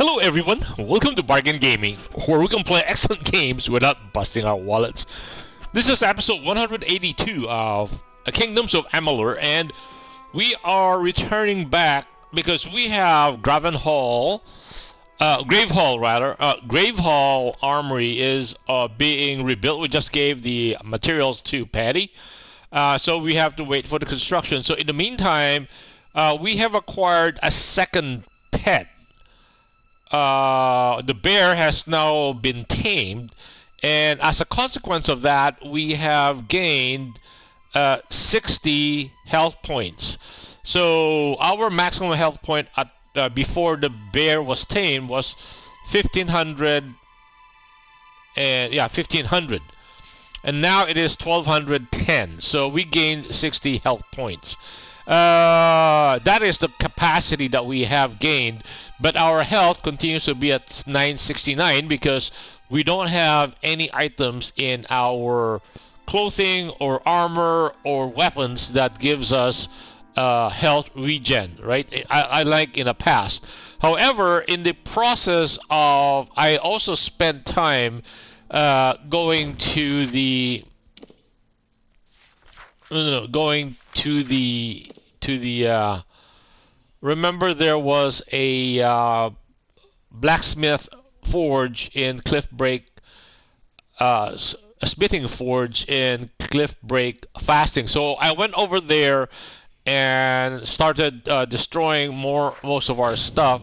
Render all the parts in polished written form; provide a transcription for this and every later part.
Hello everyone, welcome to Bargain Gaming, where we can play excellent games without busting our wallets. This is episode 182 of Kingdoms of Amalur, and we are returning back because we have Gravehal Armory is being rebuilt. We just gave the materials to Patty, so we have to wait for the construction. So in the meantime, we have acquired a second pet. The bear has now been tamed, and as a consequence of that, we have gained 60 health points. So our maximum health point at before the bear was tamed was 1500, and 1500, and now it is 1210. So we gained 60 health points. That is the capacity that we have gained, but our health continues to be at 969 because we don't have any items in our clothing or armor or weapons that gives us health regen, right? I like in the past. However, in the process of, I also spent time going to the remember there was a blacksmith forge in Cliffbreak, a smithing forge in Cliffbreak Fasting. So I went over there and started destroying more of our stuff,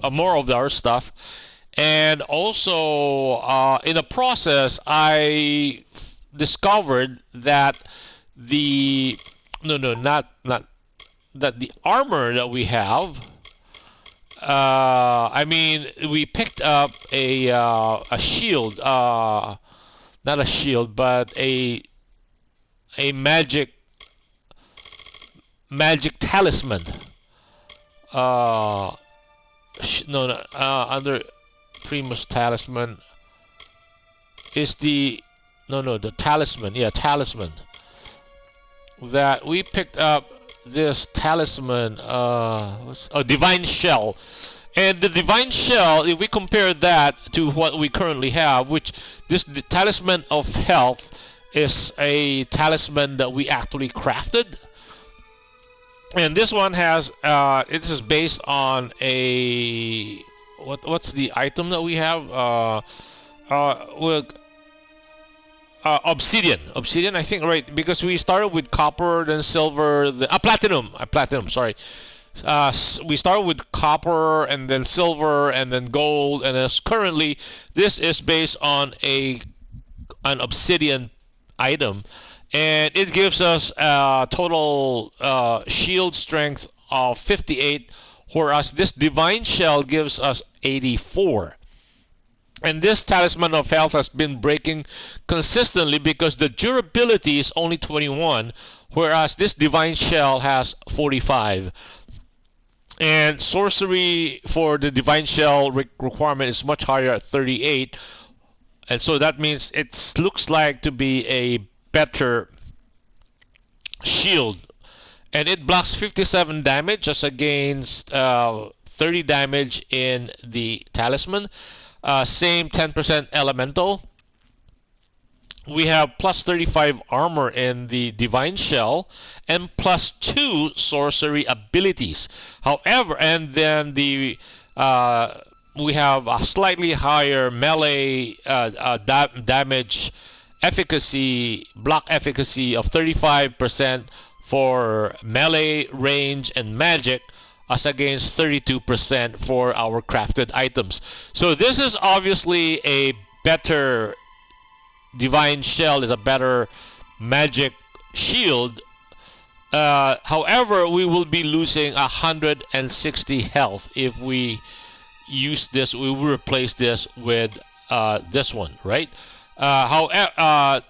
and also in the process I discovered that the the armor that we have. I mean, we picked up a shield, not a shield, but a magic talisman. Under Primus talisman is the the talisman. Yeah, talisman. That we picked up this talisman, divine shell, and the divine shell, if we compare that to what we currently have, which the talisman of health is a talisman that we actually crafted, and this one has it is based on a what's the item that we have, obsidian, I think, right? Because we started with copper, then silver, platinum. Sorry. We started with copper, and then silver, and then gold, and currently this is based on an obsidian item, and it gives us a total shield strength of 58, whereas this divine shell gives us 84. And this talisman of health has been breaking consistently because the durability is only 21, whereas this divine shell has 45. And sorcery for the divine shell requirement is much higher at 38. And so that means it looks like to be a better shield. And it blocks 57 damage just against 30 damage in the talisman. Same 10% elemental. We have plus 35 armor in the divine shell and plus 2 sorcery abilities. However, and then we have a slightly higher melee damage efficacy, block efficacy of 35% for melee, range, and magic, as against 32% for our crafted items. So this is obviously a better divine shell, is a better magic shield. However, we will be losing 160 health if we use this. We will replace this with this one, right? However,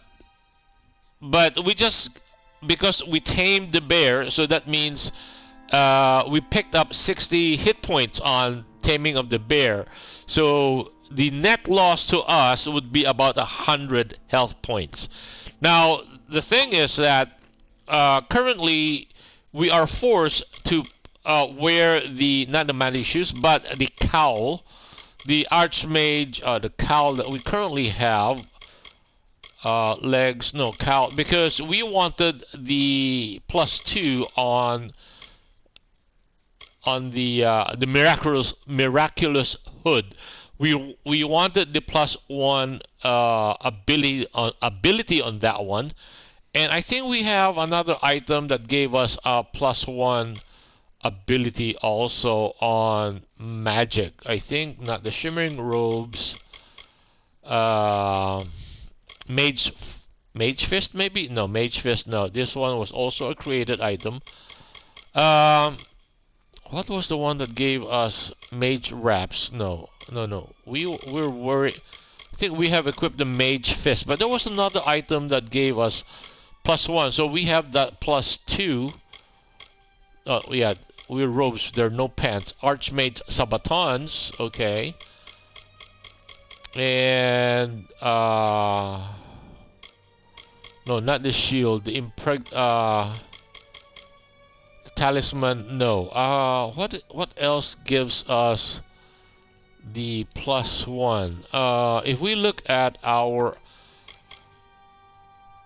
but we just, because we tamed the bear, so that means we picked up 60 hit points on taming of the bear. So the net loss to us would be about 100 health points. Now, the thing is that currently we are forced to wear not the magic shoes, but the cowl the Archmage, the cowl that we currently have, legs, no, cowl, because we wanted the +2 on the miraculous hood. We wanted the +1 ability on that one, and I think we have another item that gave us a +1 ability also on magic. I think not the shimmering robes. Mage Mage Fist maybe? No, Mage Fist. No, this one was also a created item. Um, what was the one that gave us Mage Wraps? No, no, no. We're worried. I think we have equipped the Mage Fist, but there was another item that gave us +1. So we have that +2. Oh yeah, we're robes. There are no pants. Archmage Sabatons. Okay. And no, not the shield. The the talisman. No. What else gives us the +1? If we look at our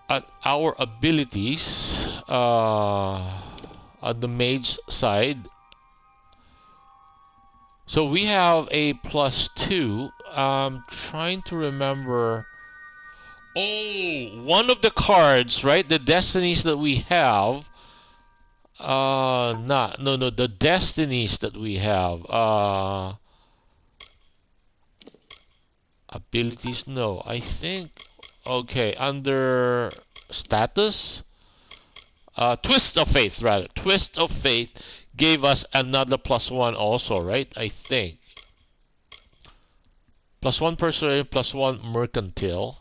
abilities on the mage side, so we have a +2. I'm trying to remember. Oh, one of the cards, right? The destinies that we have. No, the destinies that we have. Abilities, no. I think, okay, under status, Twist of Faith, rather. Twist of Faith gave us another +1 also, right? I think. +1 persuasion, +1 mercantile.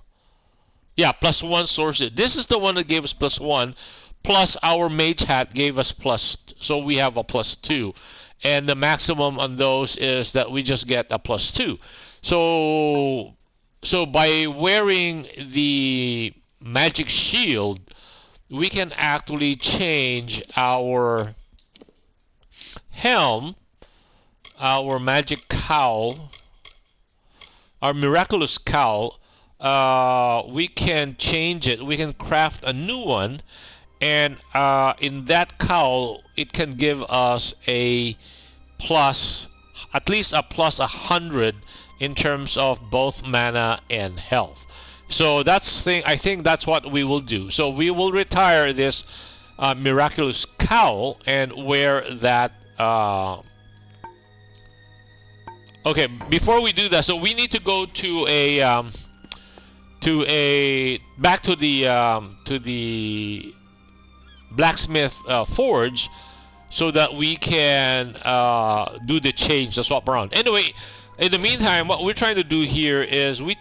Yeah, +1 sorcery. This is the one that gave us +1. Plus our mage hat gave us so we have a +2. And the maximum on those is that we just get a +2. So by wearing the magic shield, we can actually change our helm, our magic cowl, our miraculous cowl. We can change it. We can craft a new one, and in that cowl, it can give us a plus, at least a +100 in terms of both mana and health. So I think that's what we will do. So we will retire this miraculous cowl and wear that. Okay, before we do that, so we need to go to back to the blacksmith forge, so that we can do the change, the swap around. Anyway, in the meantime, what we're trying to do here is we're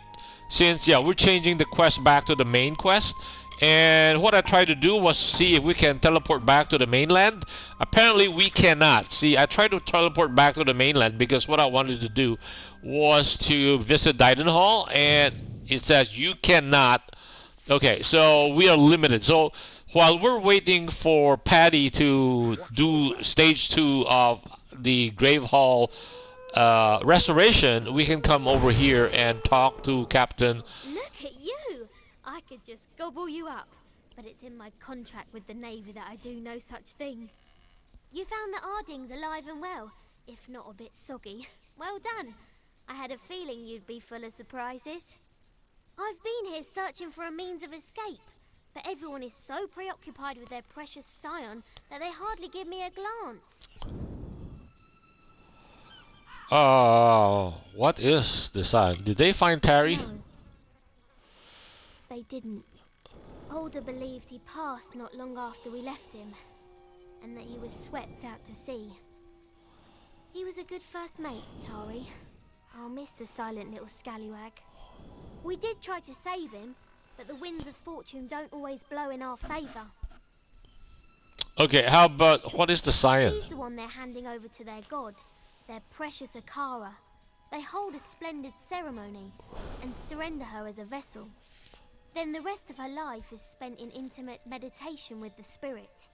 changing the quest back to the main quest. And what I tried to do was see if we can teleport back to the mainland. Apparently we cannot. See, I tried to teleport back to the mainland because what I wanted to do was to visit Didenhall, and it says you cannot. Okay, so we are limited. So while we're waiting for Patty to do stage 2 of the Gravehal restoration, we can come over here and talk to Captain. Look at you! I could just gobble you up, but it's in my contract with the Navy that I do no such thing. You found the Ardings alive and well, if not a bit soggy. Well done. I had a feeling you'd be full of surprises. I've been here searching for a means of escape, but everyone is so preoccupied with their precious scion that they hardly give me a glance. What is the scion? Did they find Terry? No. They didn't. Older believed he passed not long after we left him, and that he was swept out to sea. He was a good first mate, Tari. I'll miss the silent little scallywag. We did try to save him, but the winds of fortune don't always blow in our favour. Okay, how about, what is the scion? She's the one they're handing over to their god, their precious Akara. They hold a splendid ceremony and surrender her as a vessel. Then the rest of her life is spent in intimate meditation with the spirit.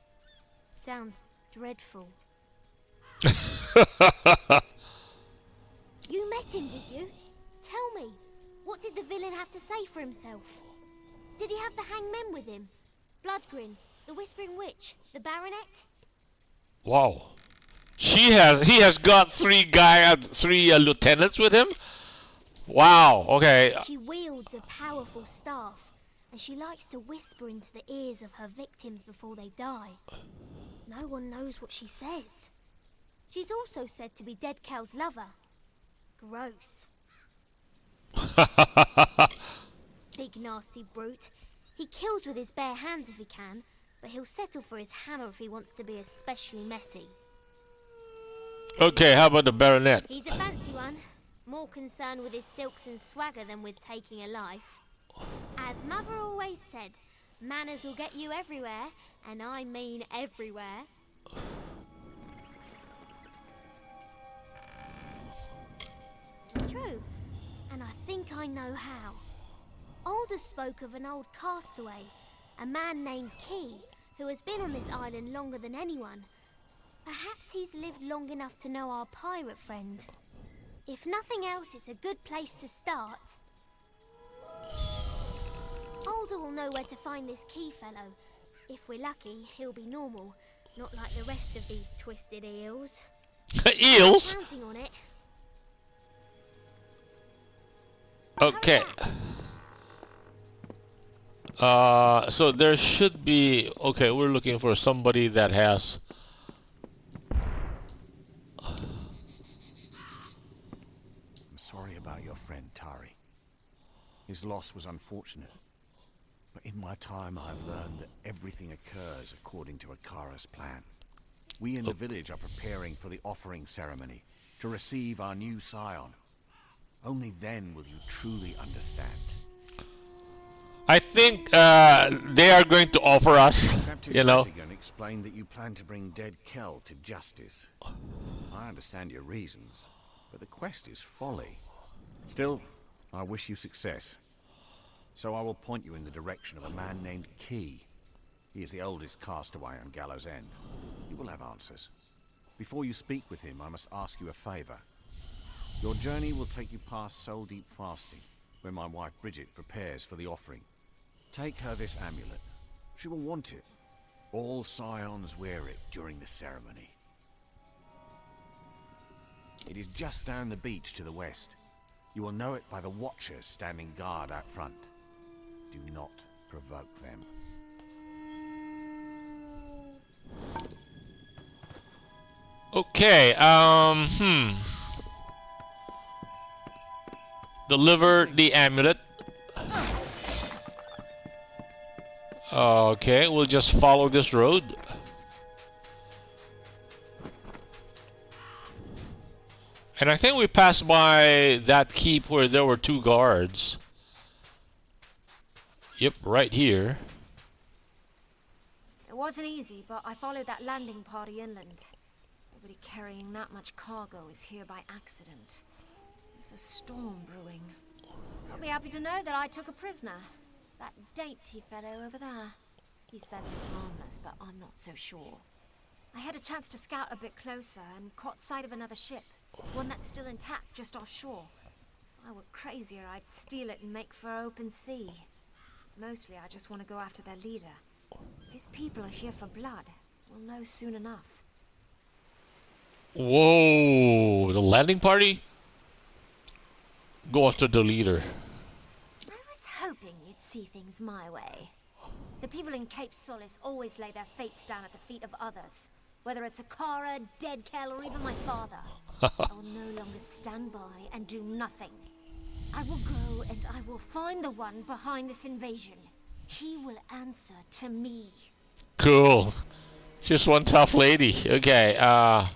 Sounds dreadful. You met him, did you? Tell me, what did the villain have to say for himself? Did he have the hangmen with him? Bloodgrin, the Whispering Witch, the Baronet? Wow. He has got three lieutenants with him? Wow, okay. She wields a powerful staff, and she likes to whisper into the ears of her victims before they die. No one knows what she says. She's also said to be Dead Kel's lover. Gross. Big nasty brute. He kills with his bare hands if he can, but he'll settle for his hammer if he wants to be especially messy. Okay, how about the Baronet? He's a fancy one. More concerned with his silks and swagger than with taking a life. As Mother always said, manners will get you everywhere, and I mean everywhere. True, and I think I know how. Aldous spoke of an old castaway, a man named Key, who has been on this island longer than anyone. Perhaps he's lived long enough to know our pirate friend. If nothing else, it's a good place to start. Alder will know where to find this Key fellow. If we're lucky, he'll be normal, not like the rest of these twisted eels. Eels? I'm counting on it. Okay. So there should be... Okay, we're looking for somebody that has... I'm sorry about your friend, Tari. His loss was unfortunate. But in my time, I've learned that everything occurs according to Akara's plan. We in the village are preparing for the offering ceremony to receive our new scion. Only then will you truly understand. I think they are going to offer us, Captain you know. Vertigan explained that you plan to bring dead Kel to justice. I understand your reasons, but the quest is folly. Still, I wish you success. So I will point you in the direction of a man named Key. He is the oldest castaway on Gallows End. You will have answers. Before you speak with him, I must ask you a favor. Your journey will take you past Soul Deep Fasting, where my wife Bridget prepares for the offering. Take her this amulet. She will want it. All scions wear it during the ceremony. It is just down the beach to the west. You will know it by the watchers standing guard out front. Do not provoke them. Okay, Deliver the amulet. Okay, we'll just follow this road. And I think we passed by that keep where there were two guards. Yep, right here. It wasn't easy, but I followed that landing party inland. Nobody carrying that much cargo is here by accident. There's a storm brewing. I'll be happy to know that I took a prisoner. That dainty fellow over there. He says he's harmless, but I'm not so sure. I had a chance to scout a bit closer and caught sight of another ship. One that's still intact just offshore. If I were crazier, I'd steal it and make for open sea. Mostly, I just want to go after their leader. If his people are here for blood, we'll know soon enough. Whoa, the landing party? Go after the leader. I was hoping you'd see things my way. The people in Cape Solace always lay their fates down at the feet of others. Whether it's Akara, Dead Kel, or even my father. I will no longer stand by and do nothing. I will go and I will find the one behind this invasion. He will answer to me. Cool. Just one tough lady. Okay, I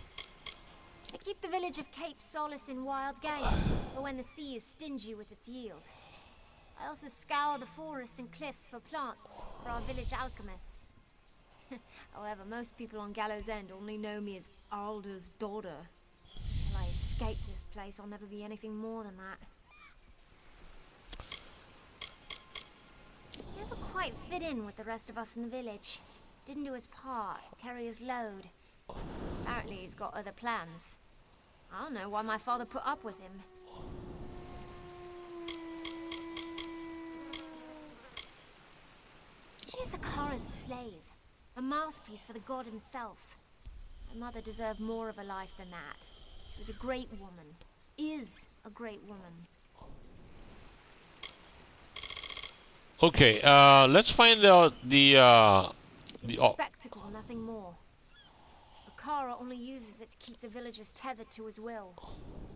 keep the village of Cape Solace in wild game, for when the sea is stingy with its yield. I also scour the forests and cliffs for plants, for our village alchemists. However, most people on Gallows End only know me as Alder's daughter. Till I escape this place, I'll never be anything more than that. Never quite fit in with the rest of us in the village. Didn't do his part, carry his load. Apparently he's got other plans. I don't know why my father put up with him. She is Akara's slave, a mouthpiece for the god himself. My mother deserved more of a life than that. She was a great woman, is a great woman. Okay, let's find out the It is a spectacle, nothing more. Akara only uses it to keep the villagers tethered to his will.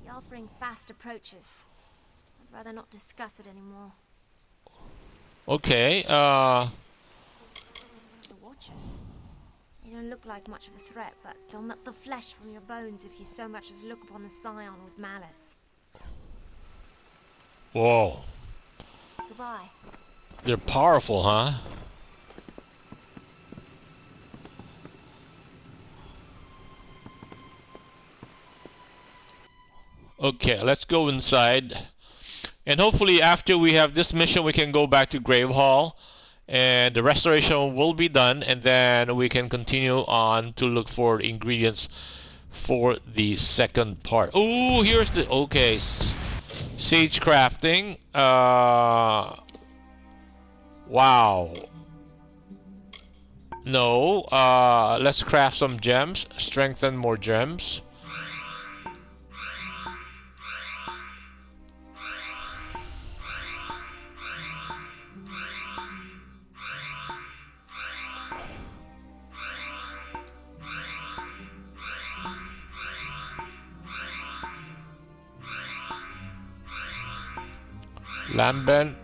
The offering fast approaches. I'd rather not discuss it anymore. Okay, The Watchers. They don't look like much of a threat, but they'll melt the flesh from your bones if you so much as look upon the Scion with malice. whoa. Goodbye. They're powerful, huh? Okay, let's go inside. And hopefully after we have this mission, we can go back to Gravehal. And the restoration will be done. And then we can continue on to look for ingredients for the second part. Oh, here's the... Okay. Sage crafting. Wow. No. Let's craft some gems. Strengthen more gems. Lamben.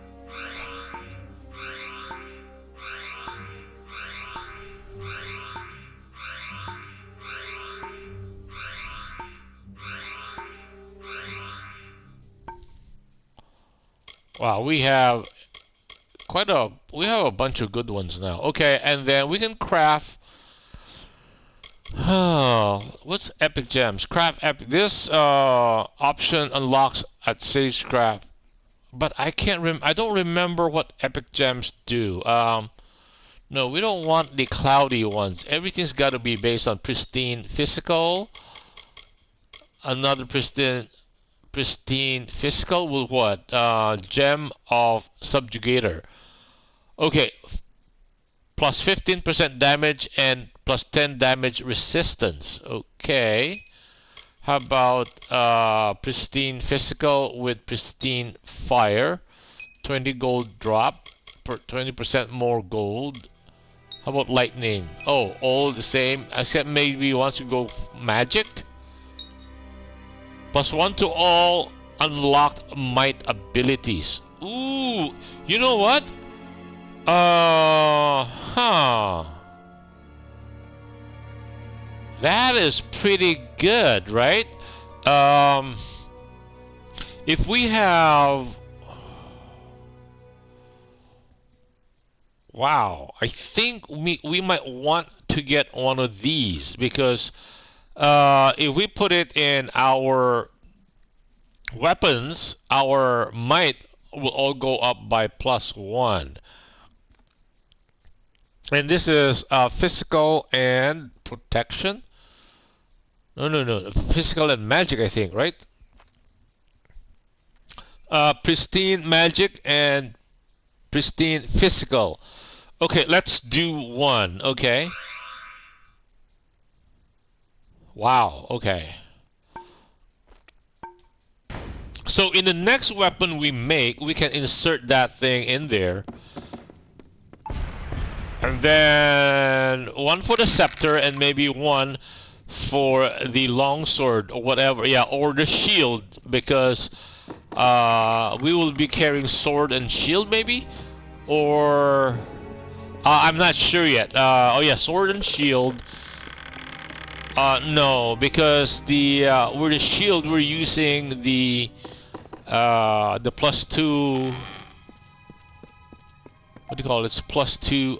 Wow, we have a bunch of good ones now. Okay, and then we can craft. Oh, what's epic gems? Craft epic. This option unlocks at Sagecraft, but I don't remember what epic gems do. No, we don't want the cloudy ones. Everything's got to be based on pristine physical. Another pristine physical with what? Gem of Subjugator. Okay, plus 15% damage and plus 10 damage resistance. Okay. How about pristine physical with pristine fire? 20 gold drop per 20% more gold. How about lightning? Oh, all the same, except maybe once you go magic. Plus 1 to all unlocked might abilities. Ooh, you know what? That is pretty good, right? If we have... Wow, I think we might want to get one of these because if we put it in our weapons, our might will all go up by plus 1. And this is physical and protection. No. Physical and magic, I think, right? Pristine magic and pristine physical. Okay, let's do one. Okay. Wow. Okay. So in the next weapon we make, we can insert that thing in there. And then one for the scepter and maybe one for the longsword or whatever. Yeah, or the shield because we will be carrying sword and shield maybe? Or... I'm not sure yet. Oh yeah, sword and shield. No, because the with the shield we're using the plus 2. What do you call it? It's plus 2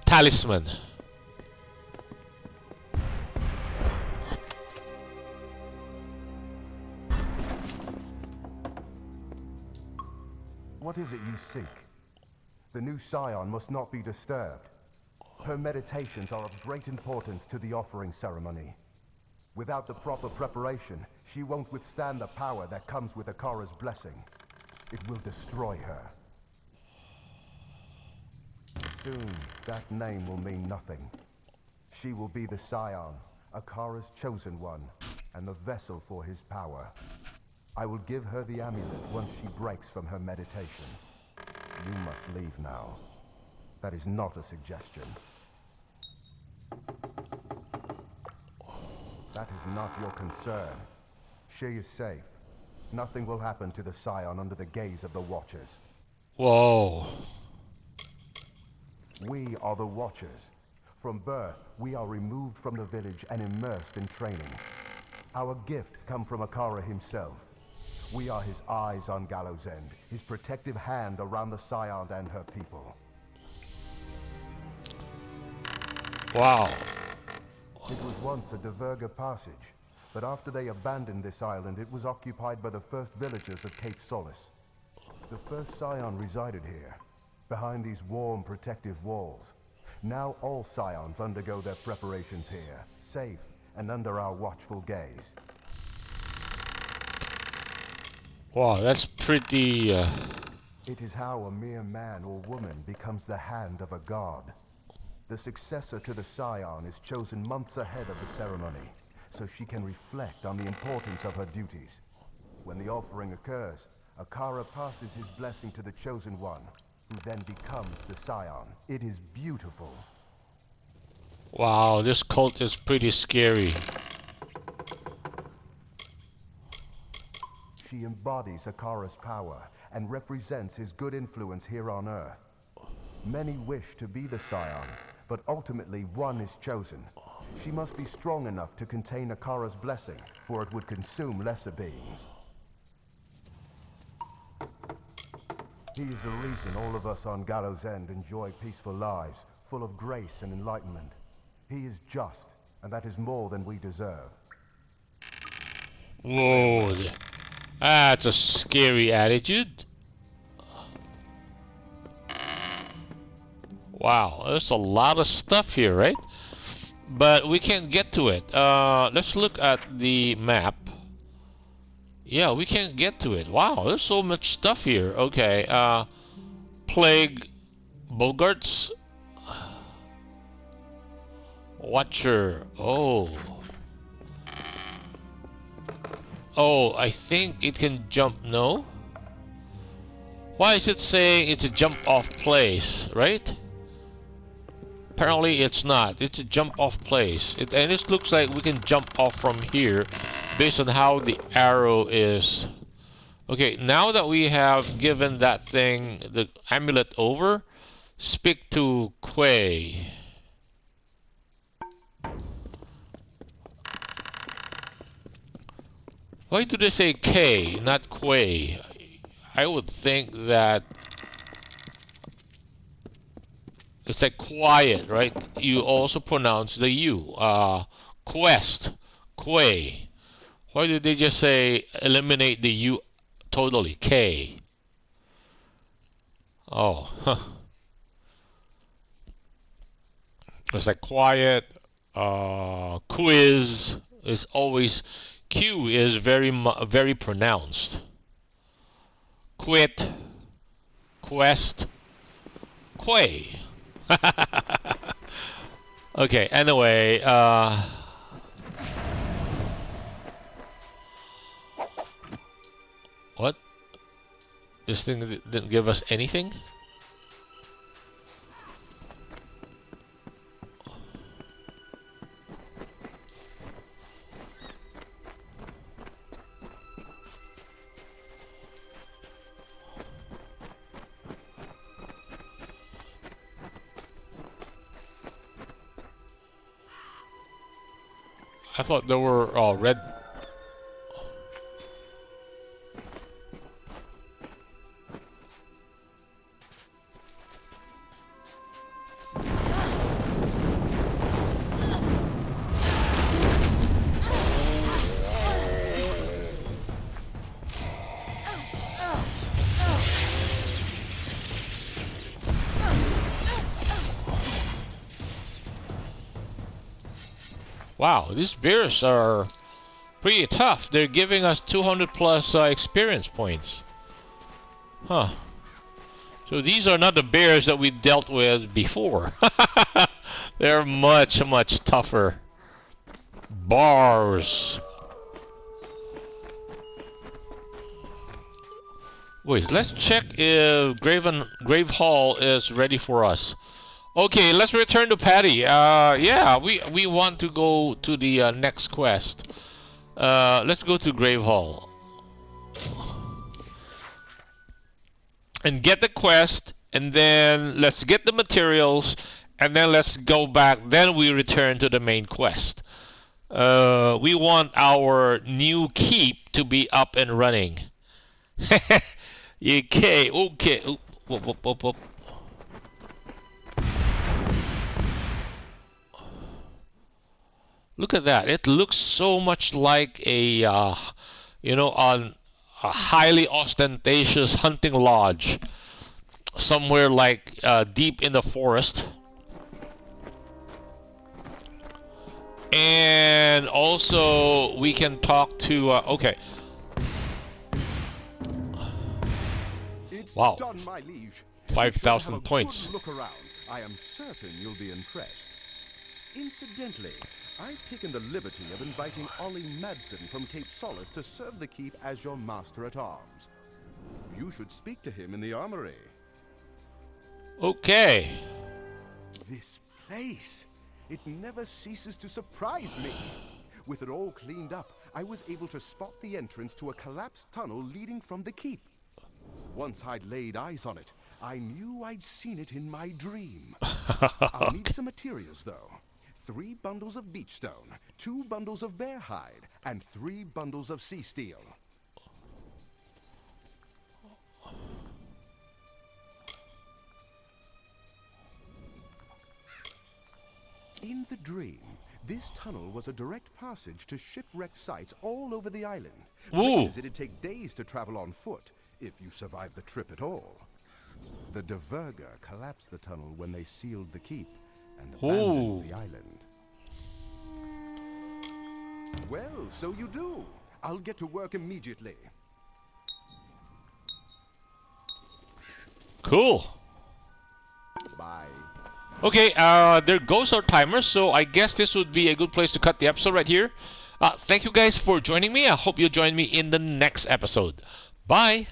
talisman. What is it you seek? The new Scion must not be disturbed. Her meditations are of great importance to the offering ceremony. Without the proper preparation, she won't withstand the power that comes with Akara's blessing. It will destroy her. Soon, that name will mean nothing. She will be the scion, Akara's chosen one, and the vessel for his power. I will give her the amulet once she breaks from her meditation. You must leave now. That is not a suggestion. That is not your concern. She is safe. Nothing will happen to the scion under the gaze of the Watchers. Whoa. We are the Watchers. From birth, we are removed from the village and immersed in training. Our gifts come from Akara himself. We are his eyes on Gallows End, his protective hand around the Scion and her people. Wow. It was once a Diverga passage, but after they abandoned this island, it was occupied by the first villagers of Cape Solace. The first Scion resided here, behind these warm, protective walls. Now all Scions undergo their preparations here, safe and under our watchful gaze. Wow, that's pretty... It is how a mere man or woman becomes the hand of a god. The successor to the Scion is chosen months ahead of the ceremony, so she can reflect on the importance of her duties. When the offering occurs, Akara passes his blessing to the chosen one, who then becomes the Scion. It is beautiful. Wow, this cult is pretty scary. She embodies Akara's power and represents his good influence here on Earth. Many wish to be the Scion, but ultimately one is chosen. She must be strong enough to contain Akara's blessing, for it would consume lesser beings. He is the reason all of us on Gallows End enjoy peaceful lives, full of grace and enlightenment. He is just, and that is more than we deserve. Whoa. That's a scary attitude. Wow, there's a lot of stuff here, right? But we can't get to it. Let's look at the map. Yeah, we can't get to it. Wow, there's so much stuff here. Okay, Plague Bogarts. Watcher. Oh. Oh, I think it can jump. No? Why is it saying it's a jump off place, right? Apparently it's not. It's a jump off place. And it looks like we can jump off from here based on how the arrow is. Okay, now that we have given that thing, the amulet over, speak to Quay. Why do they say K, not Quay? I would think that it's like quiet, right? You also pronounce the U. Quest, Quay. Why did they just say eliminate the U totally? K. Oh, huh. It's like quiet. Quiz is always... Q is very pronounced. Quit, quest, quay. Okay, anyway, what? This thing didn't give us anything? I thought there were red. Wow, these bears are pretty tough. They're giving us 200 plus experience points. Huh. So these are not the bears that we dealt with before. They're much, much tougher. Bars. Wait, let's check if Gravehal is ready for us. Okay, let's return to Patty. Yeah, we want to go to the next quest. Let's go to Gravehal and get the quest, and then let's get the materials, and then let's go back. Then we return to the main quest. We want our new keep to be up and running. Okay. Oop, whoop, whoop. Look at that. It looks so much like a, on a highly ostentatious hunting lodge. Somewhere like deep in the forest. And also we can talk to, okay. Wow. Done, my liege. 5,000 points. Look around. I am certain you'll be impressed. Incidentally, I've taken the liberty of inviting Ollie Madsen from Cape Solace to serve the keep as your master-at-arms. You should speak to him in the armory. Okay. This place, it never ceases to surprise me. With it all cleaned up, I was able to spot the entrance to a collapsed tunnel leading from the keep. Once I'd laid eyes on it, I knew I'd seen it in my dream. I'll need some materials, though. 3 bundles of beach stone, 2 bundles of bear hide, and 3 bundles of sea steel. In the dream, this tunnel was a direct passage to shipwrecked sites all over the island. Places it'd take days to travel on foot, if you survived the trip at all. The Diverger collapsed the tunnel when they sealed the keep and abandoned the island. Well, so you do. I'll get to work immediately. Cool. Bye. Okay, there goes our timer, so I guess this would be a good place to cut the episode right here. Thank you guys for joining me. I hope you'll join me in the next episode. Bye.